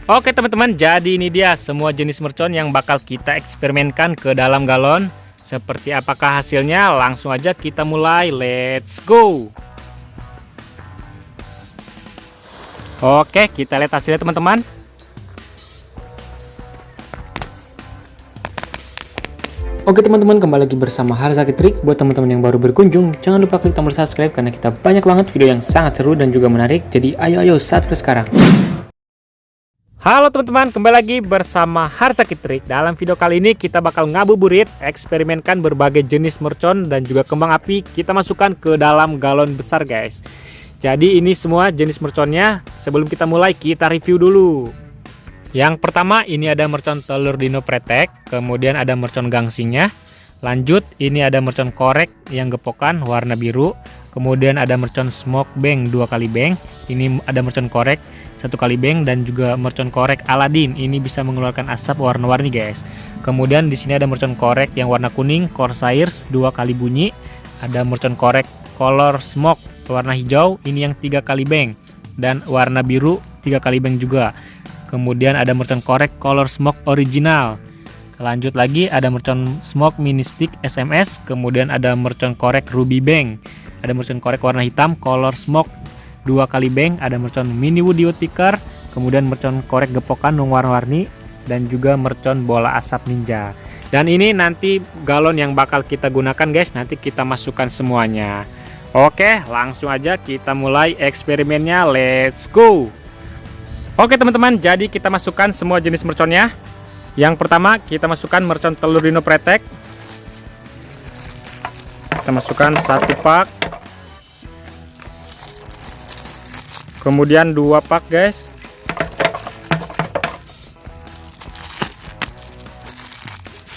Oke teman-teman, jadi ini dia semua jenis mercon yang bakal kita eksperimenkan ke dalam galon. Seperti apakah hasilnya? Langsung aja kita mulai, let's go. Oke, kita lihat hasilnya teman-teman. Oke teman-teman, kembali lagi bersama Harzaki Trik. Buat teman-teman yang baru berkunjung, jangan lupa klik tombol subscribe karena kita banyak banget video yang sangat seru dan juga menarik. Jadi ayo subscribe sekarang. Halo teman-teman, kembali lagi bersama Harzaki Trik. Dalam video kali ini kita bakal ngabuburit, eksperimenkan berbagai jenis mercon dan juga kembang api. Kita masukkan ke dalam galon besar guys. Jadi ini semua jenis merconnya. Sebelum kita mulai, kita review dulu. Yang pertama ini ada mercon telur dino pretek, kemudian ada mercon gangsingnya. Lanjut ini ada mercon korek yang gepokan warna biru, kemudian ada mercon smoke bank 2 kali bank. Ini ada mercon korek 1 kali bank dan juga mercon korek Aladin. Ini bisa mengeluarkan asap warna-warni guys. Kemudian di sini ada mercon korek yang warna kuning Corsairs 2 kali bunyi. Ada mercon korek color smoke warna hijau, ini yang 3 kali bank dan warna biru 3 kali bank juga. Kemudian ada mercon korek color smoke original. Lanjut lagi ada mercon smoke mini stick SMS. Kemudian ada mercon korek ruby bank. Ada mercon korek warna hitam color smoke 2 kali bank. Ada mercon mini woody woodpecker. Kemudian mercon korek gepokan warna-warni dan juga mercon bola asap ninja. Dan ini nanti galon yang bakal kita gunakan guys. Nanti kita masukkan semuanya. Oke, langsung aja kita mulai eksperimennya. Let's go. Oke teman-teman, jadi kita masukkan semua jenis merconnya. Yang pertama kita masukkan mercon telur dino pretek. Kita masukkan 1 pak. Kemudian 2 pak guys.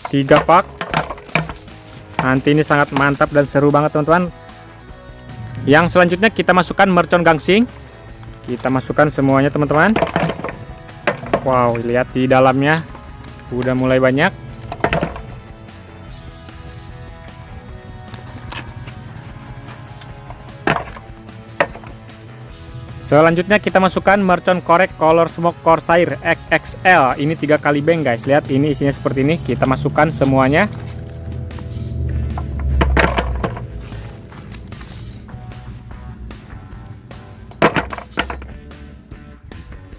Tiga pak. Nanti ini sangat mantap dan seru banget teman-teman. Yang selanjutnya kita masukkan mercon gangsing. Kita masukkan semuanya teman-teman. Wow, lihat di dalamnya udah mulai banyak. Selanjutnya kita masukkan mercon korek color smoke Corsair XXL. Ini 3 kali bank guys. Lihat ini isinya seperti ini. Kita masukkan semuanya.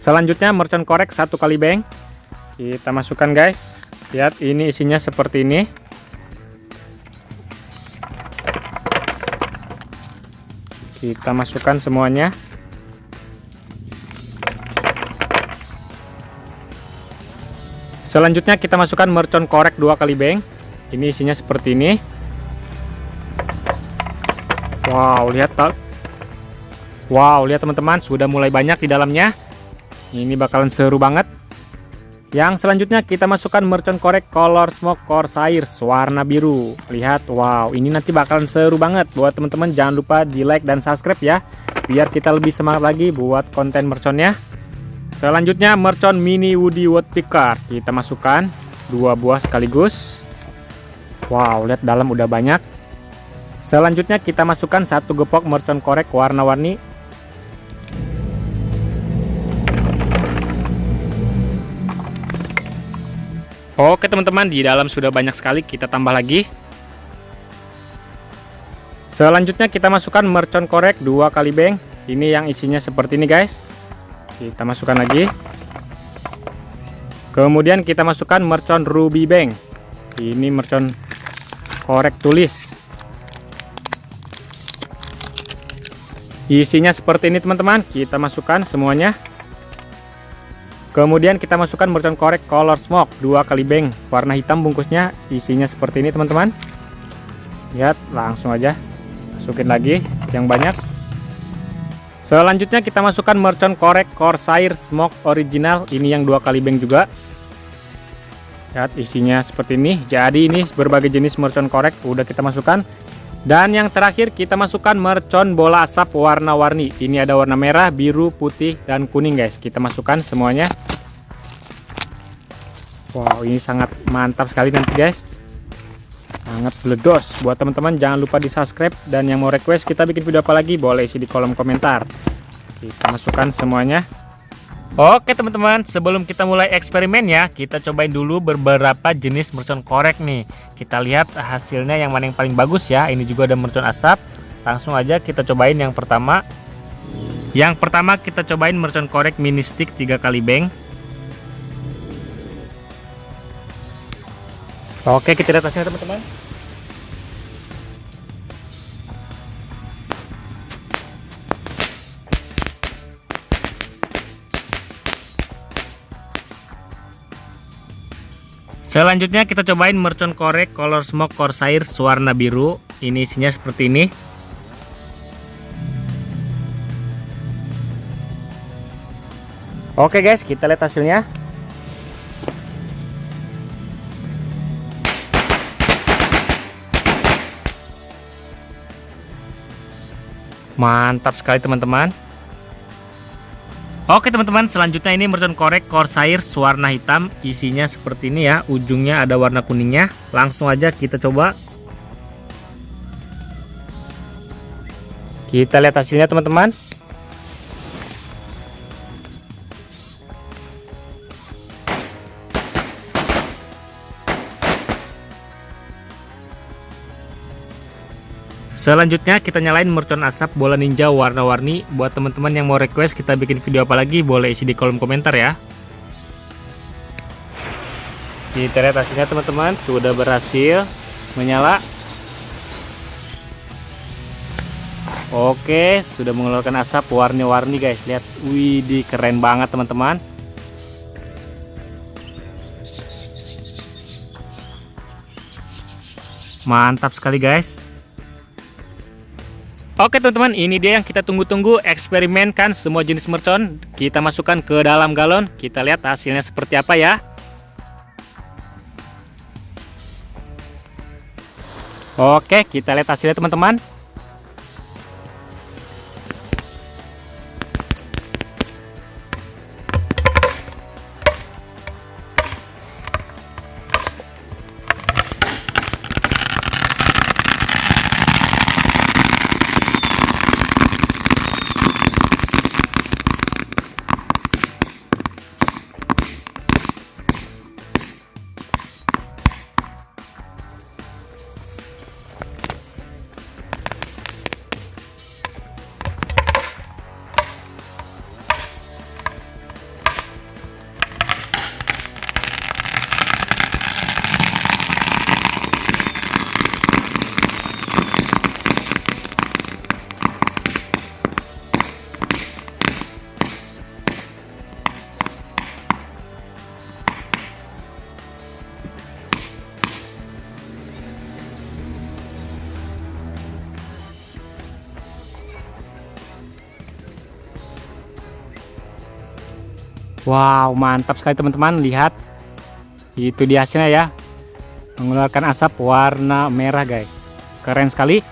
Selanjutnya mercon korek 1 kali bank. Kita masukkan guys. Lihat ini isinya seperti ini. Kita masukkan semuanya. Selanjutnya kita masukkan mercon korek 2 kali bank. Ini isinya seperti ini. Wow, lihat tak? Wow, lihat teman-teman, sudah mulai banyak di dalamnya. Ini bakalan seru banget. Yang selanjutnya kita masukkan mercon korek color smoke Corsairs warna biru. Lihat, wow, ini nanti bakalan seru banget. Buat teman-teman jangan lupa di like dan subscribe ya, biar kita lebih semangat lagi buat konten merconnya. Selanjutnya mercon mini woody woodpecker. Kita masukkan 2 buah sekaligus. Wow, lihat dalam udah banyak. Selanjutnya kita masukkan 1 gepok mercon korek warna-warni. Oke teman-teman, di dalam sudah banyak sekali, kita tambah lagi. Selanjutnya kita masukkan mercon korek 2 kali bank. Ini yang isinya seperti ini guys. Kita masukkan lagi. Kemudian kita masukkan mercon ruby bank. Ini mercon korek tulis. Isinya seperti ini teman-teman. Kita masukkan semuanya. Kemudian kita masukkan mercon korek color smoke 2 kali bank warna hitam bungkusnya. Isinya seperti ini teman-teman. Lihat, langsung aja masukin lagi yang banyak. Selanjutnya kita masukkan mercon korek Corsair smoke original. Ini yang 2 kali bank juga. Lihat isinya seperti ini. Jadi ini berbagai jenis mercon korek udah kita masukkan. Dan yang terakhir kita masukkan mercon bola asap warna-warni. Ini ada warna merah, biru, putih, dan kuning guys. Kita masukkan semuanya. Wow, ini sangat mantap sekali nanti guys. Sangat bledos. Buat teman-teman jangan lupa di subscribe. Dan yang mau request kita bikin video apa lagi boleh isi di kolom komentar. Kita masukkan semuanya. Oke teman-teman, sebelum kita mulai eksperimennya, kita cobain dulu beberapa jenis mercon korek nih. Kita lihat hasilnya yang mana yang paling bagus ya. Ini juga ada mercon asap. Langsung aja kita cobain yang pertama. Yang pertama kita cobain mercon korek mini stick 3 kali bank. Oke, kita lihat hasilnya teman-teman. Selanjutnya kita cobain mercon korek Color Smoke Corsair warna biru. Ini isinya seperti ini. Oke guys, kita lihat hasilnya. Mantap sekali teman-teman. Oke teman-teman, selanjutnya ini mercon korek Corsair warna hitam. Isinya seperti ini ya, ujungnya ada warna kuningnya. Langsung aja kita coba. Kita lihat hasilnya teman-teman. Selanjutnya kita nyalain mercon asap bola ninja warna-warni. Buat teman-teman yang mau request kita bikin video apa lagi, boleh isi di kolom komentar ya. Kita lihat hasilnya teman-teman, sudah berhasil menyala. Oke, sudah mengeluarkan asap warni-warni guys. Lihat, widih keren banget teman-teman. Mantap sekali guys. Oke teman-teman, ini dia yang kita tunggu-tunggu. Eksperimenkan semua jenis mercon. Kita masukkan ke dalam galon. Kita lihat hasilnya seperti apa ya. Oke, kita lihat hasilnya teman-teman. Wow, mantap sekali teman-teman. Lihat, itu dia hasilnya ya, mengeluarkan asap warna merah guys. Keren sekali.